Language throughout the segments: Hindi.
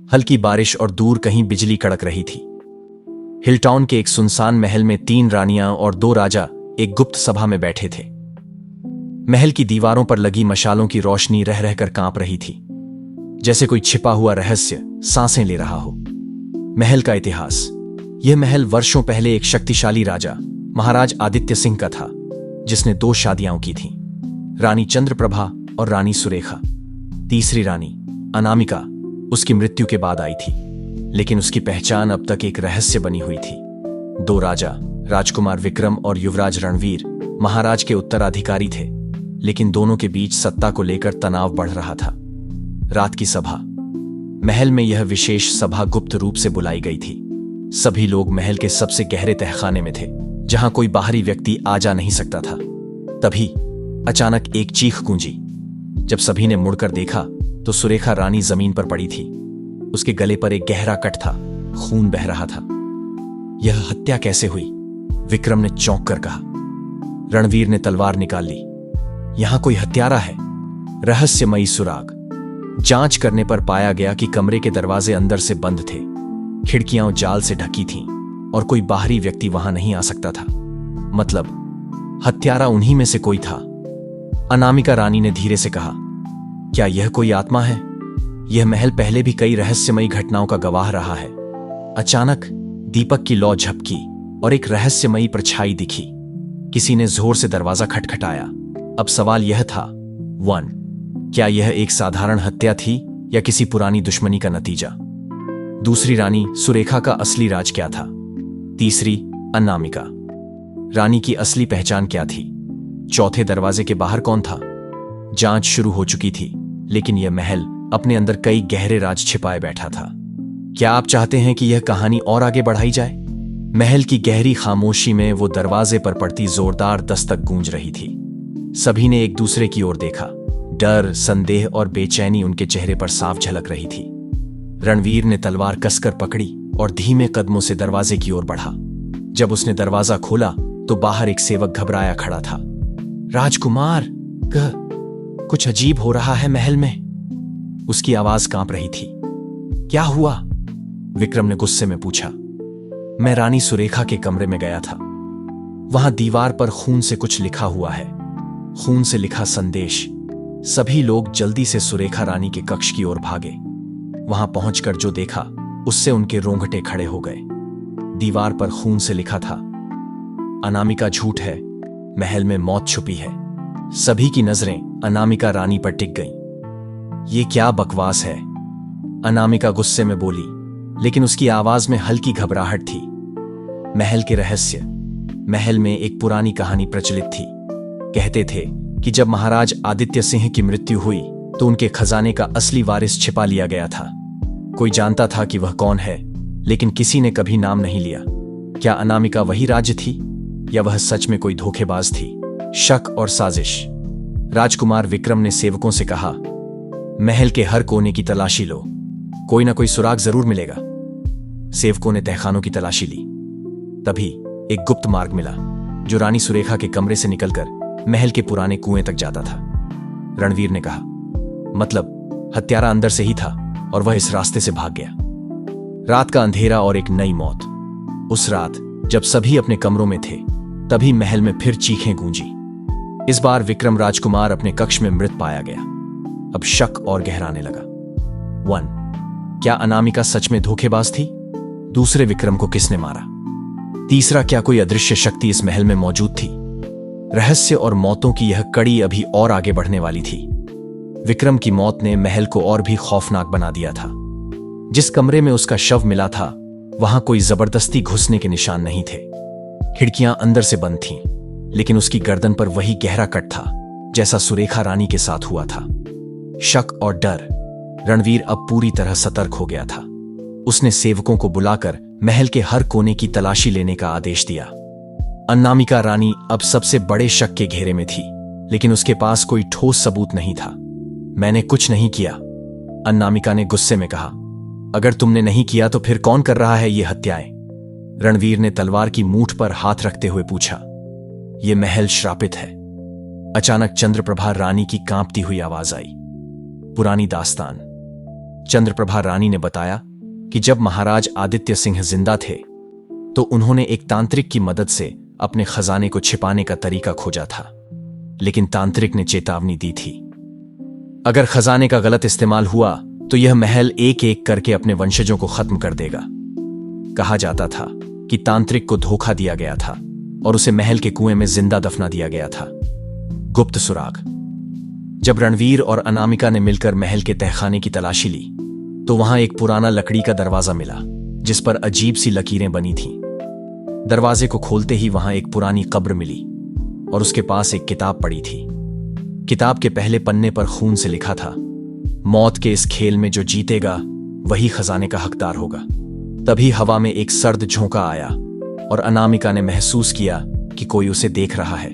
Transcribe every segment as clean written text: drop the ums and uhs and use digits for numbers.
हल्की बारिश और दूर कहीं बिजली कड़क रही थी। हिलटाउन के एक सुनसान महल में 3 रानियां और 2 राजा एक गुप्त सभा में बैठे थे। महल की दीवारों पर लगी मशालों की रोशनी रह रहकर कांप रही थी, जैसे कोई छिपा हुआ रहस्य सांसें ले रहा हो। महल का इतिहास। यह महल वर्षों पहले एक शक्तिशाली राजा महाराज आदित्य सिंह का था, जिसने 2 शादियां की थीं, रानी चंद्रप्रभा और रानी सुरेखा। तीसरी रानी अनामिका उसकी मृत्यु के बाद आई थी, लेकिन उसकी पहचान अब तक एक रहस्य बनी हुई थी। 2 राजा राजकुमार विक्रम और युवराज रणवीर महाराज के उत्तराधिकारी थे, लेकिन दोनों के बीच सत्ता को लेकर तनाव बढ़ रहा था। रात की सभा। महल में यह विशेष सभा गुप्त रूप से बुलाई गई थी। सभी लोग महल के सबसे गहरे तहखाने में थे, जहां कोई बाहरी व्यक्ति आ जा नहीं सकता था। तभी अचानक एक चीख गूंजी। जब सभी ने मुड़कर देखा तो सुरेखा रानी जमीन पर पड़ी थी। उसके गले पर एक गहरा कट था, खून बह रहा था। यह हत्या कैसे हुई? विक्रम ने चौंक कर कहा। रणवीर ने तलवार निकाल ली। यहां कोई हत्यारा है। रहस्यमयी सुराग। जांच करने पर पाया गया कि कमरे के दरवाजे अंदर से बंद थे, खिड़कियां जाल से ढकी थीं और कोई बाहरी व्यक्ति वहां नहीं आ सकता था। मतलब हत्यारा उन्हीं में से कोई था। अनामिका रानी ने धीरे से कहा, क्या यह कोई आत्मा है? यह महल पहले भी कई रहस्यमयी घटनाओं का गवाह रहा है। अचानक दीपक की लौ झपकी और एक रहस्यमयी परछाई दिखी। किसी ने जोर से दरवाजा खटखटाया। अब सवाल यह था, 1. क्या यह एक साधारण हत्या थी या किसी पुरानी दुश्मनी का नतीजा? दूसरी रानी सुरेखा का असली राज क्या था? तीसरी अनामिका रानी की असली पहचान क्या थी? चौथे दरवाजे के बाहर कौन था? जांच शुरू हो चुकी थी, लेकिन यह महल अपने अंदर कई गहरे राज छिपाए बैठा था। क्या आप चाहते हैं कि यह कहानी और आगे बढ़ाई जाए? महल की गहरी खामोशी में वो दरवाजे पर पड़ती जोरदार दस्तक गूंज रही थी। सभी ने एक दूसरे की ओर देखा। डर, संदेह और बेचैनी उनके चेहरे पर साफ झलक रही थी। रणवीर ने तलवार कसकर पकड़ी और धीमे कदमों से दरवाजे की ओर बढ़ा। जब उसने दरवाजा खोला तो बाहर एक सेवक घबराया खड़ा था। राजकुमार, कुछ अजीब हो रहा है महल में। उसकी आवाज कांप रही थी। क्या हुआ? विक्रम ने गुस्से में पूछा। मैं रानी सुरेखा के कमरे में गया था। वहां दीवार पर खून से कुछ लिखा हुआ है। खून से लिखा संदेश। सभी लोग जल्दी से सुरेखा रानी के कक्ष की ओर भागे। वहां पहुंचकर जो देखा उससे उनके रोंगटे खड़े हो गए। दीवार पर खून से लिखा था, अनामिका झूठ है, महल में मौत छुपी है। सभी की नजरें अनामिका रानी पर टिक गईं। ये क्या बकवास है? अनामिका गुस्से में बोली, लेकिन उसकी आवाज में हल्की घबराहट थी। महल के रहस्य। महल में एक पुरानी कहानी प्रचलित थी। कहते थे कि जब महाराज आदित्य सिंह की मृत्यु हुई तो उनके खजाने का असली वारिस छिपा लिया गया था। कोई जानता था कि वह कौन है, लेकिन किसी ने कभी नाम नहीं लिया। क्या अनामिका वही राज्य थी या वह सच में कोई धोखेबाज थी? शक और साजिश। राजकुमार विक्रम ने सेवकों से कहा, महल के हर कोने की तलाशी लो, कोई ना कोई सुराग जरूर मिलेगा। सेवकों ने तहखानों की तलाशी ली। तभी एक गुप्त मार्ग मिला जो रानी सुरेखा के कमरे से निकलकर महल के पुराने कुएं तक जाता था। रणवीर ने कहा, मतलब हत्यारा अंदर से ही था और वह इस रास्ते से भाग गया। रात का अंधेरा और एक नई मौत। उस रात जब सभी अपने कमरों में थे, तभी महल में फिर चीखें गूंजी। इस बार विक्रम राजकुमार अपने कक्ष में मृत पाया गया। अब शक और गहराने लगा। 1. क्या अनामिका सच में धोखेबाज थी? दूसरे विक्रम को किसने मारा? तीसरा, क्या कोई अदृश्य शक्ति इस महल में मौजूद थी? रहस्य और मौतों की यह कड़ी अभी और आगे बढ़ने वाली थी। विक्रम की मौत ने महल को और भी खौफनाक बना दिया था। जिस कमरे में उसका शव मिला था, वहां कोई जबरदस्ती घुसने के निशान नहीं थे। खिड़कियां अंदर से बंद थीं, लेकिन उसकी गर्दन पर वही गहरा कट था जैसा सुरेखा रानी के साथ हुआ था। शक और डर। रणवीर अब पूरी तरह सतर्क हो गया था। उसने सेवकों को बुलाकर महल के हर कोने की तलाशी लेने का आदेश दिया। अनामिका रानी अब सबसे बड़े शक के घेरे में थी, लेकिन उसके पास कोई ठोस सबूत नहीं था। मैंने कुछ नहीं किया, अनामिका ने गुस्से में कहा। अगर तुमने नहीं किया तो फिर कौन कर रहा है ये हत्याएं? रणवीर ने तलवार की मूठ पर हाथ रखते हुए पूछा। यह महल श्रापित है। अचानक चंद्रप्रभा रानी की कांपती हुई आवाज आई। पुरानी दास्तान। चंद्रप्रभा रानी ने बताया कि जब महाराज आदित्य सिंह जिंदा थे तो उन्होंने एक तांत्रिक की मदद से अपने खजाने को छिपाने का तरीका खोजा था, लेकिन तांत्रिक ने चेतावनी दी थी, अगर खजाने का गलत इस्तेमाल हुआ तो यह महल एक एक करके अपने वंशजों को खत्म कर देगा। कहा जाता था कि तांत्रिक को धोखा दिया गया था और उसे महल के कुएं में जिंदा दफना दिया गया था। गुप्त सुराग। जब रणवीर और अनामिका ने मिलकर महल के तहखाने की तलाशी ली तो वहां एक पुराना लकड़ी का दरवाजा मिला जिस पर अजीब सी लकीरें बनी थीं। दरवाजे को खोलते ही वहां एक पुरानी कब्र मिली और उसके पास एक किताब पड़ी थी। किताब के पहले पन्ने पर खून से लिखा था, मौत के इस खेल में जो जीतेगा वही खजाने का हकदार होगा। तभी हवा में एक सर्द झोंका आया और अनामिका ने महसूस किया कि कोई उसे देख रहा है।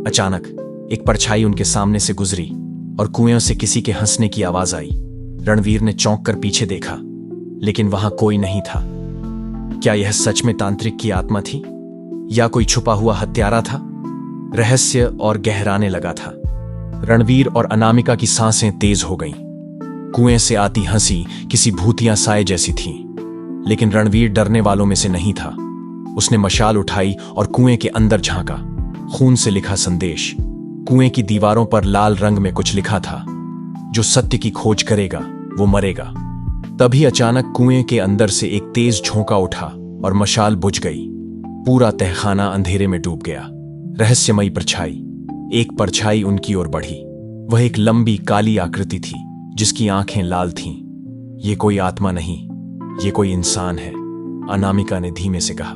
अचानक एक परछाई उनके सामने से गुजरी और कुएं से किसी के हंसने की आवाज आई। रणवीर ने चौंक कर पीछे देखा, लेकिन वहां कोई नहीं था। क्या यह सच में तांत्रिक की आत्मा थी या कोई छुपा हुआ हत्यारा था? रहस्य और गहराने लगा था। रणवीर और अनामिका की सांसें तेज हो गईं। कुएं से आती हंसी किसी भूतिया साए जैसी थी, लेकिन रणवीर डरने वालों में से नहीं था। उसने मशाल उठाई और कुएं के अंदर झांका। खून से लिखा संदेश। कुएं की दीवारों पर लाल रंग में कुछ लिखा था, जो सत्य की खोज करेगा वो मरेगा। तभी अचानक कुएं के अंदर से एक तेज झोंका उठा और मशाल बुझ गई। पूरा तहखाना अंधेरे में डूब गया। रहस्यमयी परछाई। एक परछाई उनकी ओर बढ़ी। वह एक लंबी काली आकृति थी जिसकी आंखें लाल थीं। ये कोई आत्मा नहीं, ये कोई इंसान है, अनामिका ने धीमे से कहा।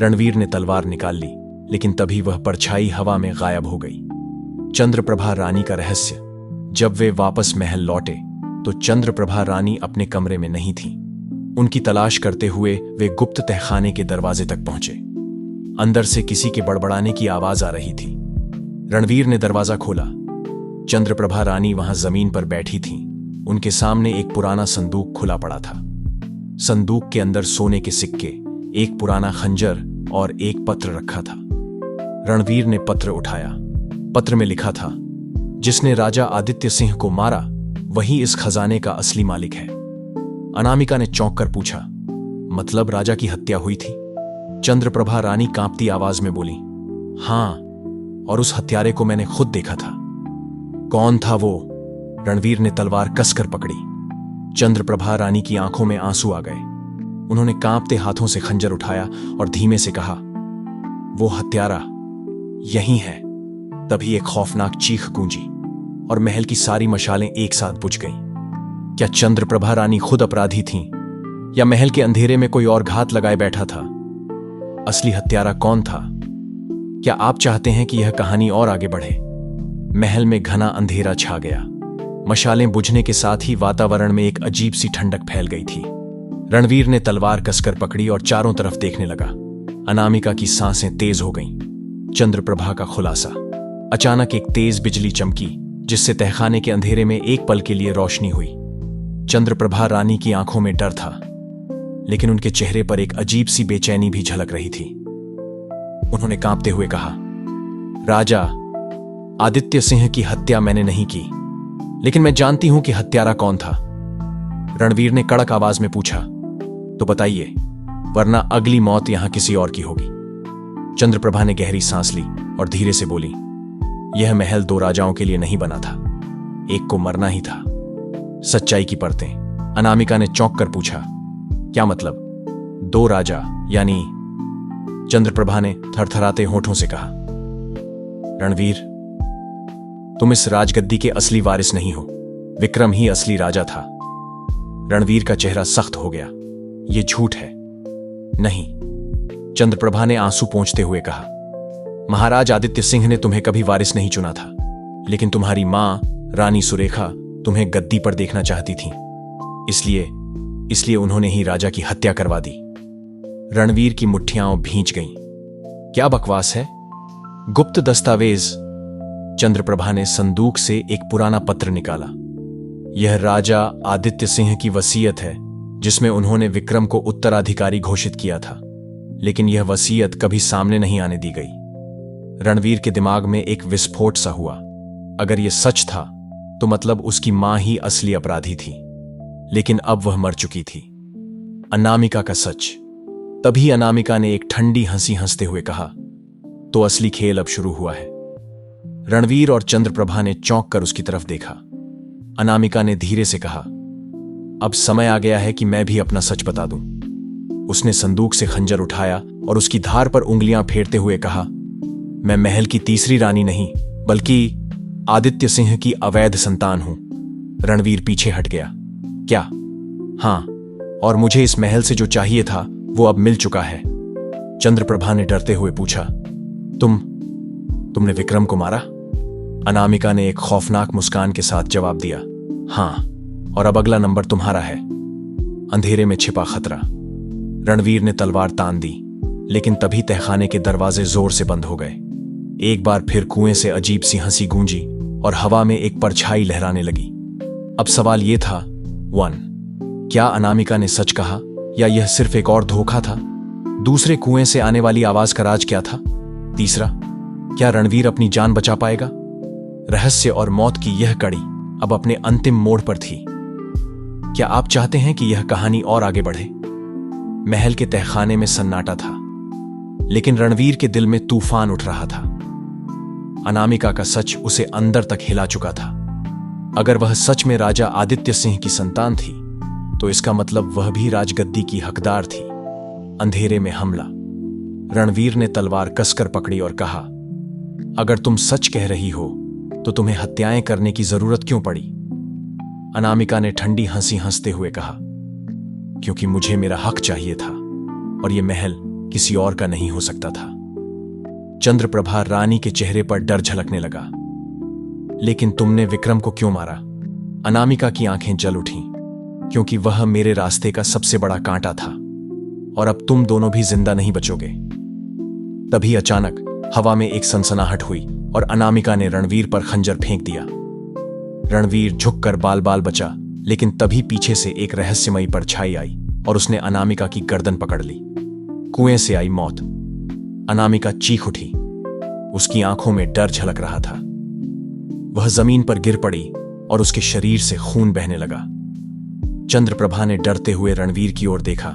रणवीर ने तलवार निकाल ली, लेकिन तभी वह परछाई हवा में गायब हो गई। चंद्रप्रभा रानी का रहस्य। जब वे वापस महल लौटे तो चंद्रप्रभा रानी अपने कमरे में नहीं थी। उनकी तलाश करते हुए वे गुप्त तहखाने के दरवाजे तक पहुंचे। अंदर से किसी के बड़बड़ाने की आवाज आ रही थी। रणवीर ने दरवाजा खोला। चंद्रप्रभा रानी वहां जमीन पर बैठी थीं। उनके सामने एक पुराना संदूक खुला पड़ा था। संदूक के अंदर सोने के सिक्के, एक पुराना खंजर और एक पत्र रखा था। रणवीर ने पत्र उठाया। पत्र में लिखा था, जिसने राजा आदित्य सिंह को मारा वही इस खजाने का असली मालिक है। अनामिका ने चौंक कर पूछा, मतलब राजा की हत्या हुई थी? चंद्रप्रभा रानी कांपती आवाज में बोली, हां, और उस हत्यारे को मैंने खुद देखा था। कौन था वो? रणवीर ने तलवार कसकर पकड़ी। चंद्रप्रभा रानी की आंखों में आंसू आ गए। उन्होंने कांपते हाथों से खंजर उठाया और धीमे से कहा, वो हत्यारा यही है। तभी एक खौफनाक चीख गूंजी और महल की सारी मशालें एक साथ बुझ गईं। क्या चंद्रप्रभा रानी खुद अपराधी थीं या महल के अंधेरे में कोई और घात लगाए बैठा था? असली हत्यारा कौन था? क्या आप चाहते हैं कि यह कहानी और आगे बढ़े? महल में घना अंधेरा छा गया। मशालें बुझने के साथ ही वातावरण में एक अजीब सी ठंडक फैल गई थी। रणवीर ने तलवार कसकर पकड़ी और चारों तरफ देखने लगा। अनामिका की सांसें तेज हो गईं। चंद्रप्रभा का खुलासा। अचानक एक तेज बिजली चमकी, जिससे तहखाने के अंधेरे में एक पल के लिए रोशनी हुई। चंद्रप्रभा रानी की आंखों में डर था, लेकिन उनके चेहरे पर एक अजीब सी बेचैनी भी झलक रही थी। उन्होंने कांपते हुए कहा, राजा आदित्य सिंह की हत्या मैंने नहीं की, लेकिन मैं जानती हूं कि हत्यारा कौन था। रणवीर ने कड़क आवाज में पूछा, तो बताइए, वरना अगली मौत यहां किसी और की होगी। चंद्रप्रभा ने गहरी सांस ली और धीरे से बोली, यह महल दो राजाओं के लिए नहीं बना था, एक को मरना ही था। सच्चाई की परतें। अनामिका ने चौंक कर पूछा, क्या मतलब? दो राजा यानी? चंद्रप्रभा ने थरथराते होठों से कहा, रणवीर, तुम इस राजगद्दी के असली वारिस नहीं हो। विक्रम ही असली राजा था। रणवीर का चेहरा सख्त हो गया। यह झूठ है। नहीं, चंद्रप्रभा ने आंसू पोंछते हुए कहा, महाराज आदित्य सिंह ने तुम्हें कभी वारिस नहीं चुना था, लेकिन तुम्हारी मां रानी सुरेखा तुम्हें गद्दी पर देखना चाहती थी। इसलिए उन्होंने ही राजा की हत्या करवा दी। रणवीर की मुट्ठियां भींच गईं। क्या बकवास है? गुप्त दस्तावेज। चंद्रप्रभा ने संदूक से एक पुराना पत्र निकाला। यह राजा आदित्य सिंह की वसीयत है, जिसमें उन्होंने विक्रम को उत्तराधिकारी घोषित किया था, लेकिन यह वसीयत कभी सामने नहीं आने दी गई। रणवीर के दिमाग में एक विस्फोट सा हुआ। अगर यह सच था तो मतलब उसकी मां ही असली अपराधी थी। लेकिन अब वह मर चुकी थी। अनामिका का सच। तभी अनामिका ने एक ठंडी हंसी हंसते हुए कहा, तो असली खेल अब शुरू हुआ है। रणवीर और चंद्रप्रभा ने चौंक कर उसकी तरफ देखा। अनामिका ने धीरे से कहा, अब समय आ गया है कि मैं भी अपना सच बता दूं। उसने संदूक से खंजर उठाया और उसकी धार पर उंगलियां फेरते हुए कहा, मैं महल की तीसरी रानी नहीं, बल्कि आदित्य सिंह की अवैध संतान हूं। रणवीर पीछे हट गया। क्या? हां, और मुझे इस महल से जो चाहिए था वो अब मिल चुका है। चंद्रप्रभा ने डरते हुए पूछा, तुमने विक्रम को मारा? अनामिका ने एक खौफनाक मुस्कान के साथ जवाब दिया, हां, और अब अगला नंबर तुम्हारा है। अंधेरे में छिपा खतरा। रणवीर ने तलवार तान दी, लेकिन तभी तहखाने के दरवाजे जोर से बंद हो गए। एक बार फिर कुएं से अजीब सी हंसी गूंजी और हवा में एक परछाई लहराने लगी। अब सवाल यह था, 1, क्या अनामिका ने सच कहा या यह सिर्फ एक और धोखा था? दूसरे कुएं से आने वाली आवाज का राज क्या था? तीसरा, क्या रणवीर अपनी जान बचा पाएगा? रहस्य और मौत की यह कड़ी अब अपने अंतिम मोड़ पर थी। क्या आप चाहते हैं कि यह कहानी और आगे बढ़े? महल के तहखाने में सन्नाटा था, लेकिन रणवीर के दिल में तूफान उठ रहा था। अनामिका का सच उसे अंदर तक हिला चुका था। अगर वह सच में राजा आदित्य सिंह की संतान थी, तो इसका मतलब वह भी राजगद्दी की हकदार थी। अंधेरे में हमला। रणवीर ने तलवार कसकर पकड़ी और कहा, अगर तुम सच कह रही हो तो तुम्हें हत्याएं करने की जरूरत क्यों पड़ी? अनामिका ने ठंडी हंसी हंसते हुए कहा, क्योंकि मुझे मेरा हक चाहिए था और यह महल किसी और का नहीं हो सकता था। चंद्रप्रभा रानी के चेहरे पर डर झलकने लगा। लेकिन तुमने विक्रम को क्यों मारा? अनामिका की आंखें जल उठीं, क्योंकि वह मेरे रास्ते का सबसे बड़ा कांटा था और अब तुम दोनों भी जिंदा नहीं बचोगे। तभी अचानक हवा में एक सनसनाहट हुई और अनामिका ने रणवीर पर खंजर फेंक दिया। रणवीर झुककर बाल बाल बचा, लेकिन तभी पीछे से एक रहस्यमयी परछाई आई और उसने अनामिका की गर्दन पकड़ ली। कुएं से आई मौत। अनामिका चीख उठी। उसकी आंखों में डर झलक रहा था। वह जमीन पर गिर पड़ी और उसके शरीर से खून बहने लगा। चंद्रप्रभा ने डरते हुए रणवीर की ओर देखा।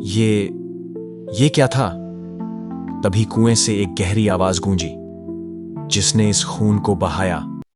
ये क्या था? तभी कुएं से एक गहरी आवाज गूंजी, जिसने इस खून को बहाया